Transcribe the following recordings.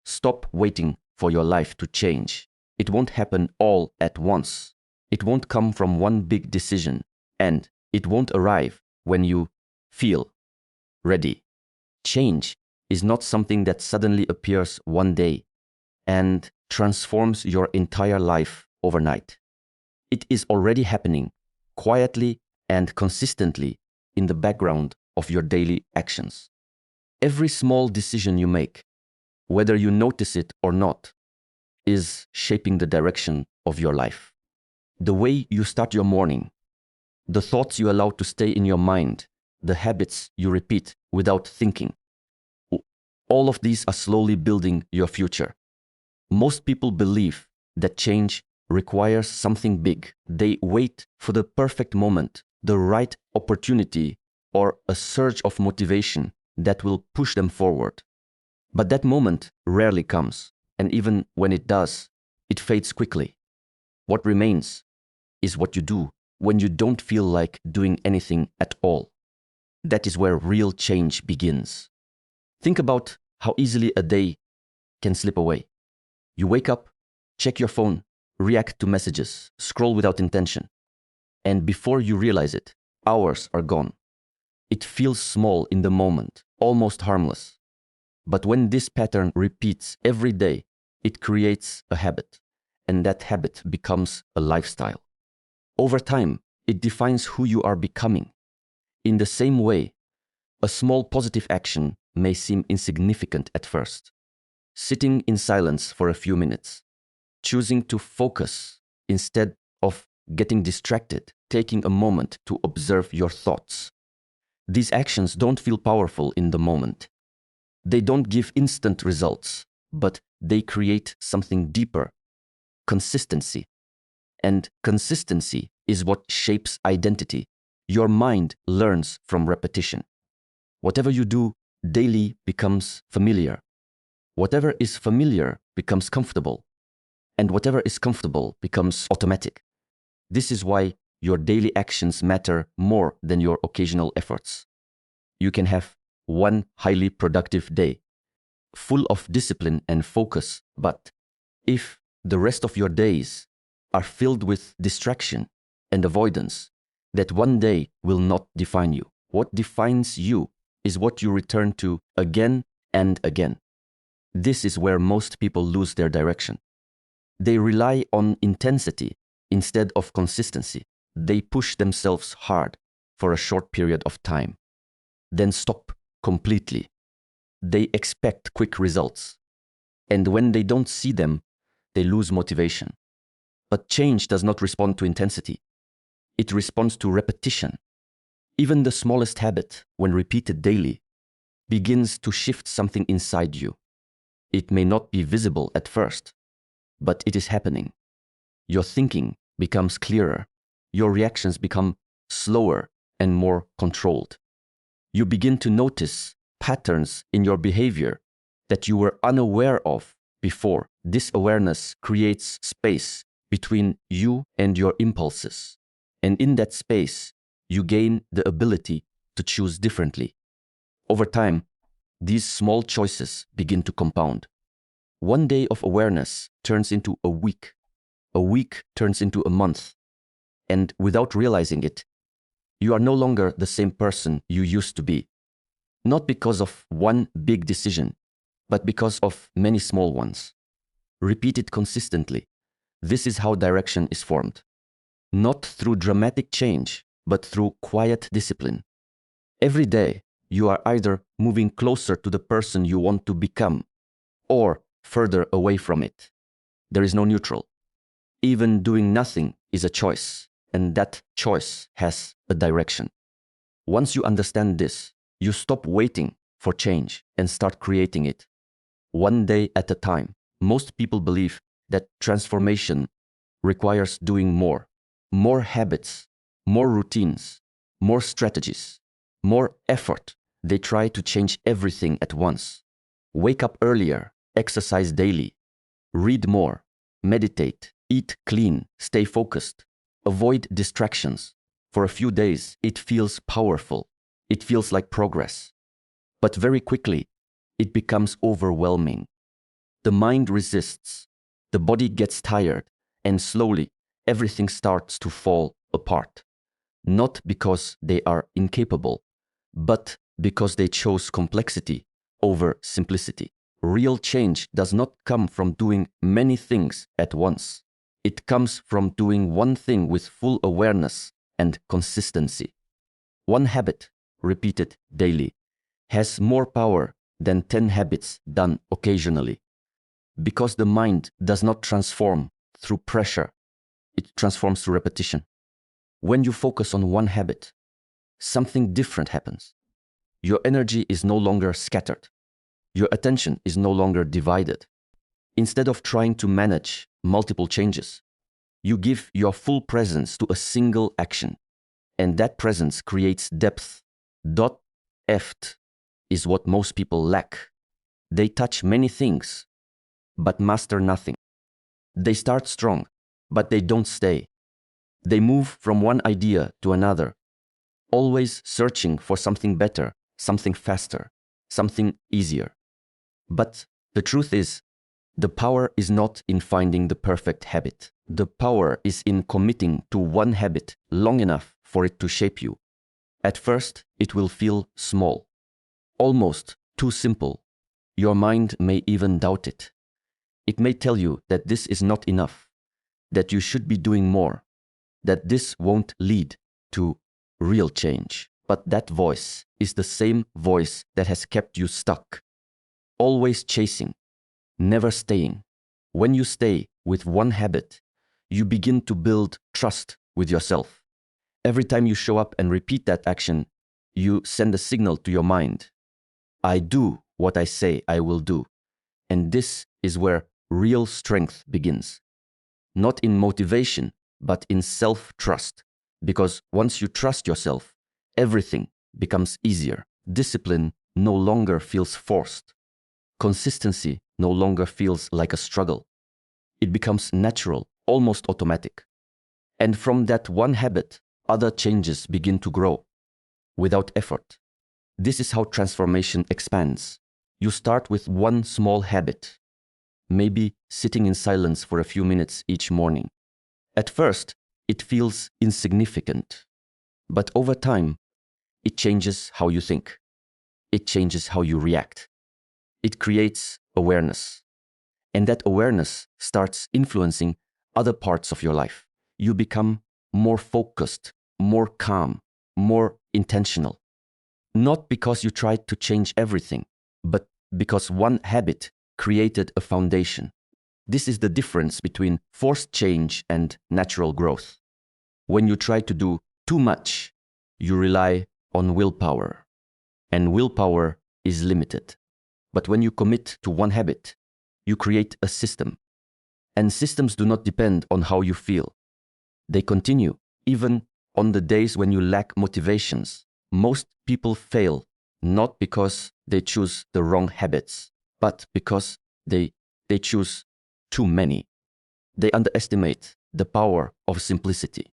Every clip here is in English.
Stop waiting for your life to change. It won't happen all at once. It won't come from one big decision, and it won't arrive when you feel ready. Change is not something that suddenly appears one day and transforms your entire life overnight. It is already happening quietly and consistently in the background of your daily actions. Every small decision you make, whether you notice it or not, is shaping the direction of your life. The way you start your morning, the thoughts you allow to stay in your mind, the habits you repeat without thinking, all of these are slowly building your future. Most people believe that change requires something big. They wait for the perfect moment, the right opportunity, or a surge of motivation that will push them forward. But that moment rarely comes, and even when it does, it fades quickly. What remains is what you do when you don't feel like doing anything at all. That is where real change begins. Think about how easily a day can slip away. You wake up, check your phone, react to messages, scroll without intention. And before you realize it, hours are gone. It feels small in the moment, almost harmless. But when this pattern repeats every day, it creates a habit, and that habit becomes a lifestyle. Over time, it defines who you are becoming. In the same way, a small positive action may seem insignificant at first. Sitting in silence for a few minutes, choosing to focus instead of getting distracted, taking a moment to observe your thoughts. These actions don't feel powerful in the moment. They don't give instant results, but they create something deeper: consistency. And consistency is what shapes identity. Your mind learns from repetition. Whatever you do daily becomes familiar. Whatever is familiar becomes comfortable. And whatever is comfortable becomes automatic. This is why your daily actions matter more than your occasional efforts. You can have one highly productive day, full of discipline and focus, but if the rest of your days are filled with distraction and avoidance, that one day will not define you. What defines you is what you return to again and again. This is where most people lose their direction. They rely on intensity instead of consistency. They push themselves hard for a short period of time, then stop completely. They expect quick results, and when they don't see them, they lose motivation. But change does not respond to intensity. It responds to repetition. Even the smallest habit, when repeated daily, begins to shift something inside you. It may not be visible at first, but it is happening. Your thinking becomes clearer. Your reactions become slower and more controlled. You begin to notice patterns in your behavior that you were unaware of before. This awareness creates space between you and your impulses. And in that space, you gain the ability to choose differently. Over time, these small choices begin to compound. One day of awareness turns into a week turns into a month, and without realizing it, you are no longer the same person you used to be. Not because of one big decision, but because of many small ones. Repeated consistently, this is how direction is formed. Not through dramatic change, but through quiet discipline. Every day, you are either moving closer to the person you want to become, or further away from it. There is no neutral. Even doing nothing is a choice, and that choice has a direction. Once you understand this, you stop waiting for change and start creating it. One day at a time. Most people believe that transformation requires doing more habits, more routines, more strategies, more effort. They try to change everything at once. Wake up earlier, exercise daily, read more, meditate, eat clean, stay focused, avoid distractions. For a few days, it feels powerful. It feels like progress. But very quickly, it becomes overwhelming. The mind resists, the body gets tired, and slowly everything starts to fall apart. Not because they are incapable, but because they chose complexity over simplicity. Real change does not come from doing many things at once. It comes from doing one thing with full awareness and consistency. One habit, repeated daily, has more power than 10 habits done occasionally. Because the mind does not transform through pressure, it transforms through repetition. When you focus on one habit, something different happens. Your energy is no longer scattered. Your attention is no longer divided. Instead of trying to manage multiple changes, you give your full presence to a single action, and that presence creates depth. Depth is what most people lack. They touch many things, but master nothing. They start strong, but they don't stay. They move from one idea to another, always searching for something better, something faster, something easier. But the truth is, the power is not in finding the perfect habit. The power is in committing to one habit long enough for it to shape you. At first, it will feel small, almost too simple. Your mind may even doubt it. It may tell you that this is not enough, that you should be doing more, that this won't lead to real change. But that voice is the same voice that has kept you stuck, always chasing, never staying. When you stay with one habit, you begin to build trust with yourself. Every time you show up and repeat that action, you send a signal to your mind. I do what I say I will do. And this is where real strength begins. Not in motivation, but in self-trust. Because once you trust yourself, everything becomes easier. Discipline no longer feels forced. Consistency no longer feels like a struggle. It becomes natural, almost automatic. And from that one habit, other changes begin to grow without effort. This is how transformation expands. You start with one small habit, maybe sitting in silence for a few minutes each morning. At first, it feels insignificant, but over time, it changes how you think. It changes how you react. It creates awareness. And that awareness starts influencing other parts of your life. You become more focused, more calm, more intentional. Not because you tried to change everything, but because one habit created a foundation. This is the difference between forced change and natural growth. When you try to do too much, you rely on willpower, and willpower is limited. But when you commit to one habit, you create a system. And systems do not depend on how you feel. They continue even on the days when you lack motivations. Most people fail not because they choose the wrong habits, but because they choose too many. They underestimate the power of simplicity.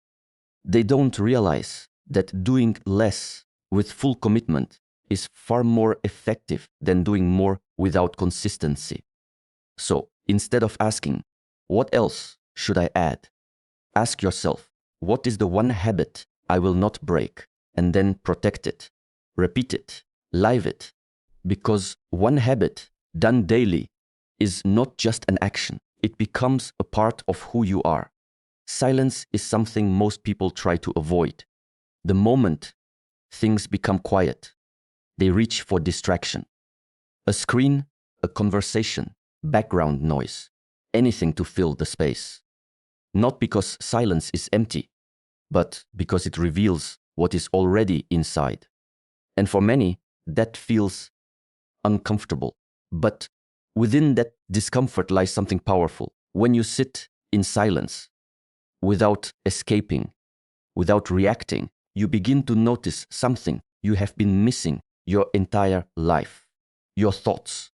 They don't realize that doing less with full commitment is far more effective than doing more without consistency. So instead of asking, what else should I add? Ask yourself, what is the one habit I will not break? And then protect it, repeat it, live it. Because one habit done daily is not just an action. It becomes a part of who you are. Silence is something most people try to avoid. The moment things become quiet, they reach for distraction. A screen, a conversation, background noise, anything to fill the space. Not because silence is empty, but because it reveals what is already inside. And for many, that feels uncomfortable. But within that discomfort lies something powerful. When you sit in silence, without escaping, without reacting, you begin to notice something you have been missing your entire life. Your thoughts.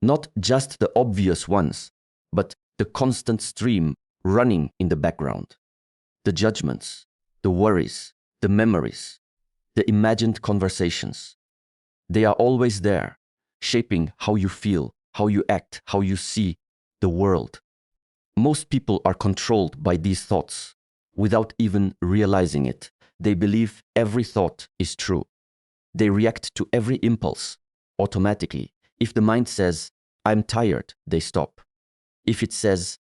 Not just the obvious ones, but the constant stream running in the background. The judgments, the worries, the memories, the imagined conversations. They are always there, shaping how you feel, how you act, how you see the world. Most people are controlled by these thoughts without even realizing it. They believe every thought is true. They react to every impulse automatically. If the mind says, I'm tired, they stop. If it says,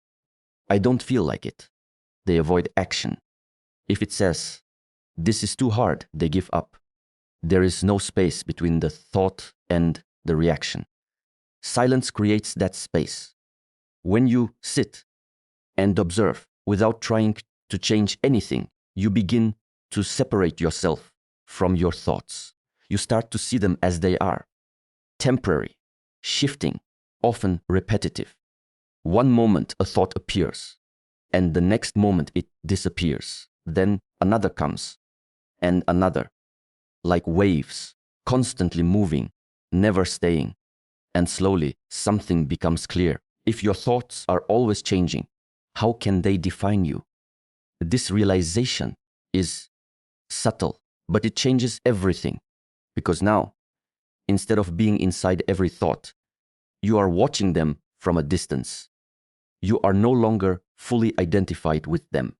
I don't feel like it, they avoid action. If it says, this is too hard, they give up. There is no space between the thought and the reaction. Silence creates that space. When you sit and observe without trying to change anything, you begin to separate yourself from your thoughts. You start to see them as they are, temporary, shifting, often repetitive. One moment a thought appears, and the next moment it disappears. Then another comes, and another, like waves, constantly moving, never staying. And slowly something becomes clear. If your thoughts are always changing, how can they define you? This realization is subtle, but it changes everything. Because now, instead of being inside every thought, you are watching them from a distance. You are no longer fully identified with them.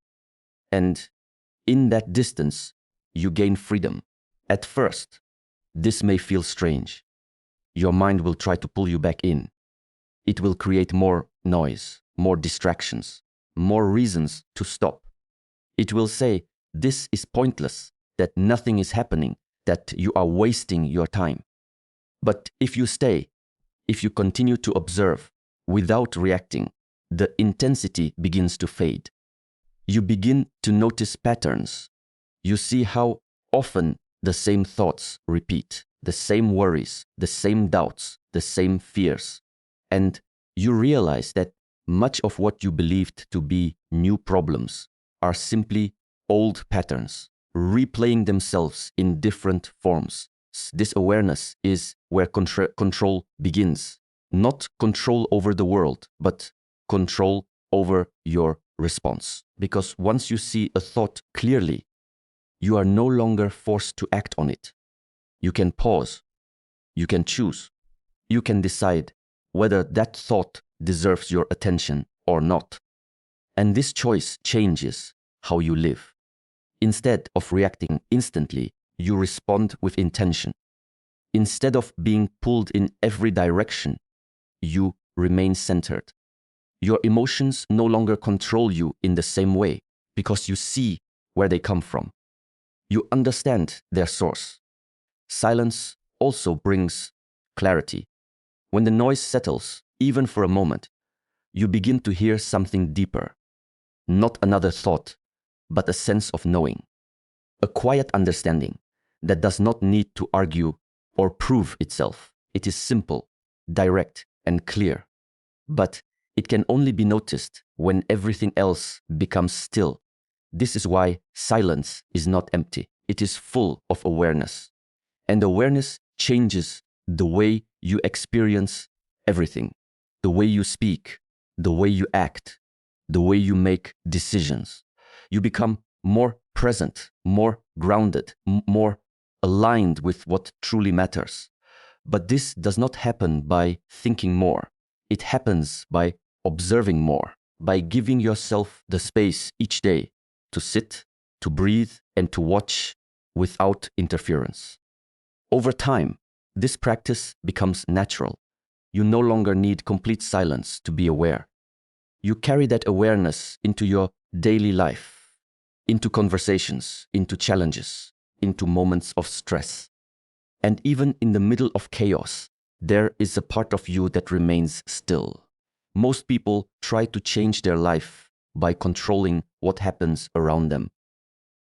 And in that distance, you gain freedom. At first, this may feel strange. Your mind will try to pull you back in. It will create more noise, more distractions, more reasons to stop. It will say, this is pointless, that nothing is happening, that you are wasting your time. But if you stay, if you continue to observe without reacting, the intensity begins to fade. You begin to notice patterns. You see how often the same thoughts repeat, the same worries, the same doubts, the same fears. And you realize that much of what you believed to be new problems are simply old patterns, replaying themselves in different forms. This awareness is where control begins. Not control over the world, but control over your response. Because once you see a thought clearly, you are no longer forced to act on it. You can pause. You can choose. You can decide whether that thought deserves your attention or not. And this choice changes how you live. Instead of reacting instantly, you respond with intention. Instead of being pulled in every direction, you remain centered. Your emotions no longer control you in the same way because you see where they come from. You understand their source. Silence also brings clarity. When the noise settles, even for a moment, you begin to hear something deeper. Not another thought, but a sense of knowing. A quiet understanding that does not need to argue or prove itself. It is simple, direct, and clear. But it can only be noticed when everything else becomes still. This is why silence is not empty. It is full of awareness. And awareness changes the way you experience everything. The way you speak, the way you act, the way you make decisions. You become more present, more grounded, more aligned with what truly matters. But this does not happen by thinking more. It happens by observing more, by giving yourself the space each day to sit, to breathe, and to watch without interference. Over time, this practice becomes natural. You no longer need complete silence to be aware. You carry that awareness into your daily life, into conversations, into challenges, into moments of stress. And even in the middle of chaos, there is a part of you that remains still. Most people try to change their life by controlling what happens around them.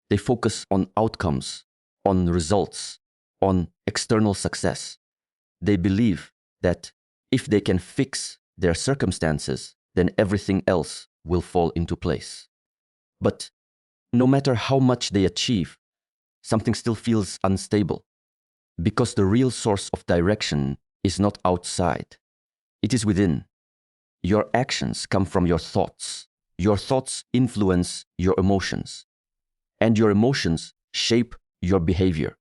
They focus on outcomes, on results, on external success. They believe that if they can fix their circumstances, then everything else will fall into place. But no matter how much they achieve, something still feels unstable. Because the real source of direction is not outside. It is within. Your actions come from your thoughts. Your thoughts influence your emotions. And your emotions shape your behavior.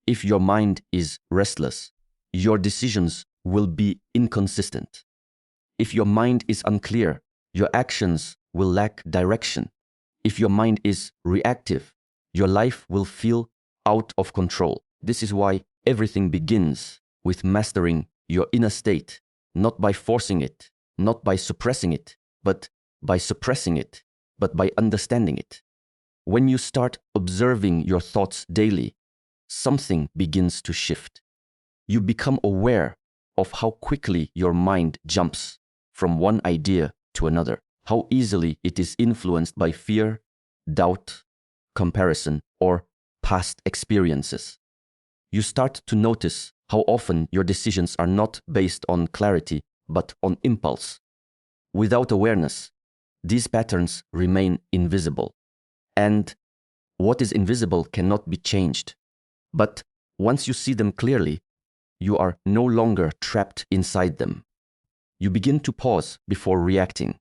If your mind is restless, your decisions will be inconsistent. If your mind is unclear, your actions will lack direction. If your mind is reactive, your life will feel out of control. This is why everything begins with mastering your inner state, not by forcing it, not by suppressing it, but by suppressing it, but by understanding it. When you start observing your thoughts daily, something begins to shift. You become aware of how quickly your mind jumps from one idea to another, how easily it is influenced by fear, doubt, comparison, or past experiences. You start to notice how often your decisions are not based on clarity, but on impulse. Without awareness, these patterns remain invisible. And what is invisible cannot be changed. But once you see them clearly, you are no longer trapped inside them. You begin to pause before reacting.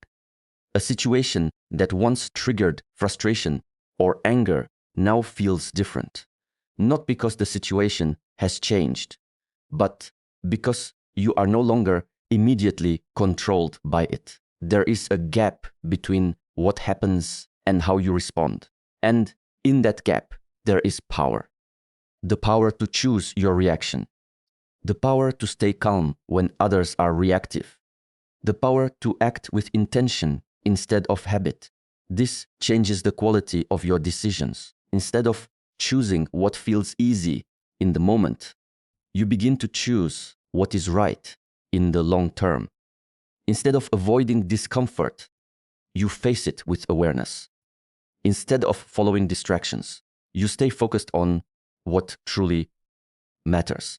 A situation that once triggered frustration or anger now feels different. Not because the situation has changed, but because you are no longer immediately controlled by it. There is a gap between what happens and how you respond. And in that gap, there is power. The power to choose your reaction. The power to stay calm when others are reactive. The power to act with intention instead of habit. This changes the quality of your decisions. Instead of choosing what feels easy in the moment, you begin to choose what is right in the long term. Instead of avoiding discomfort, you face it with awareness. Instead of following distractions, you stay focused on what truly matters.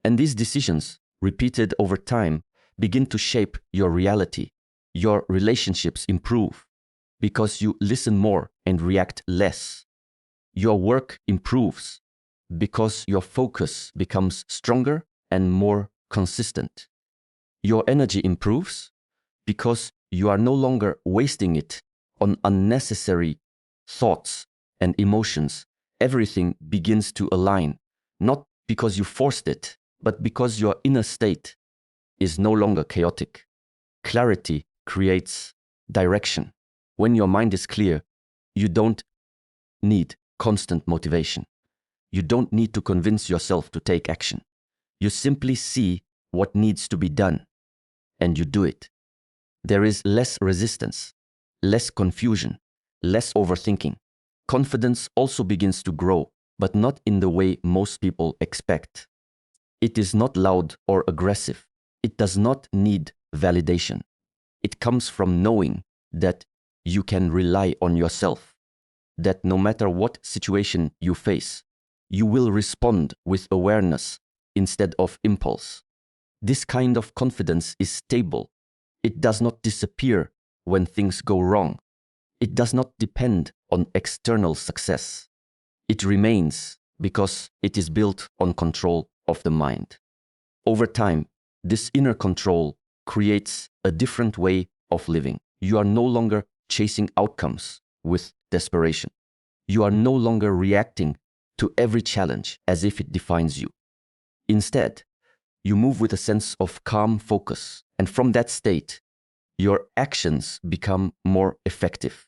And these decisions, repeated over time, begin to shape your reality. Your relationships improve because you listen more and react less. Your work improves because your focus becomes stronger and more consistent. Your energy improves because you are no longer wasting it on unnecessary thoughts and emotions. Everything begins to align, not because you forced it, but because your inner state is no longer chaotic. Clarity creates direction. When your mind is clear, you don't need constant motivation. You don't need to convince yourself to take action. You simply see what needs to be done, and you do it. There is less resistance, less confusion, less overthinking. Confidence also begins to grow, but not in the way most people expect. It is not loud or aggressive. It does not need validation. It comes from knowing that you can rely on yourself, that no matter what situation you face, you will respond with awareness instead of impulse. This kind of confidence is stable. It does not disappear when things go wrong. It does not depend on external success. It remains because it is built on control of the mind. Over time, this inner control creates a different way of living. You are no longer chasing outcomes with desperation. You are no longer reacting to every challenge as if it defines you. Instead, you move with a sense of calm focus, and from that state, your actions become more effective.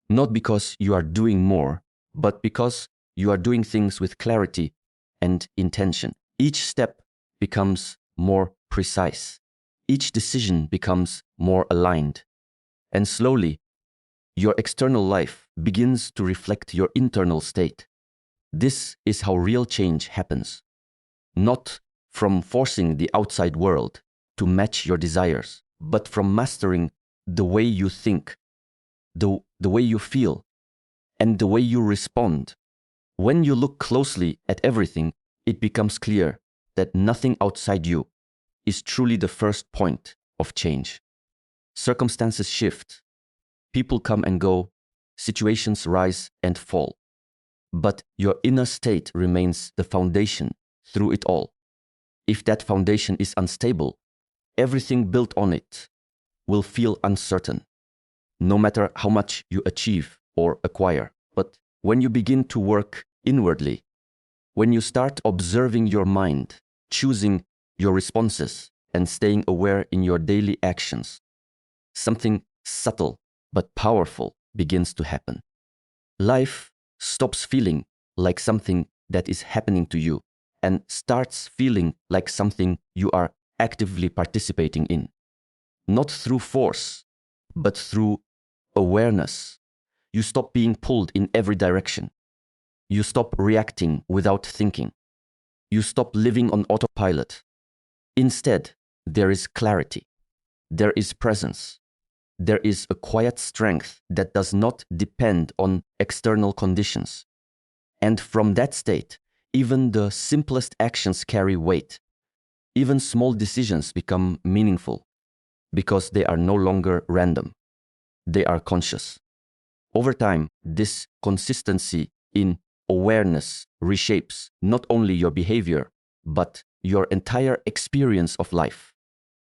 Not because you are doing more, but because you are doing things with clarity and intention. Each step becomes more precise. Each decision becomes more aligned. And slowly, your external life begins to reflect your internal state. This is how real change happens. Not from forcing the outside world to match your desires, but from mastering the way you think, the way you feel, and the way you respond. When you look closely at everything, it becomes clear that nothing outside you is truly the first point of change. Circumstances shift, people come and go, situations rise and fall. But your inner state remains the foundation through it all. If that foundation is unstable, everything built on it will feel uncertain, no matter how much you achieve or acquire. But when you begin to work inwardly, when you start observing your mind, choosing your responses, and staying aware in your daily actions, something subtle but powerful begins to happen. Life stops feeling like something that is happening to you and starts feeling like something you are actively participating in. Not through force, but through awareness. You stop being pulled in every direction. You stop reacting without thinking. You stop living on autopilot. Instead, there is clarity. There is presence. There is a quiet strength that does not depend on external conditions. And from that state, even the simplest actions carry weight. Even small decisions become meaningful because they are no longer random. They are conscious. Over time, this consistency in awareness reshapes not only your behavior, but your entire experience of life.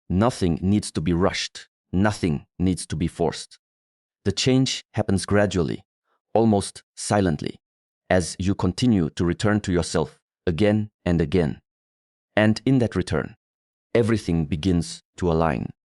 Nothing needs to be rushed. Nothing needs to be forced. The change happens gradually, almost silently, as you continue to return to yourself again and again. And in that return, everything begins to align.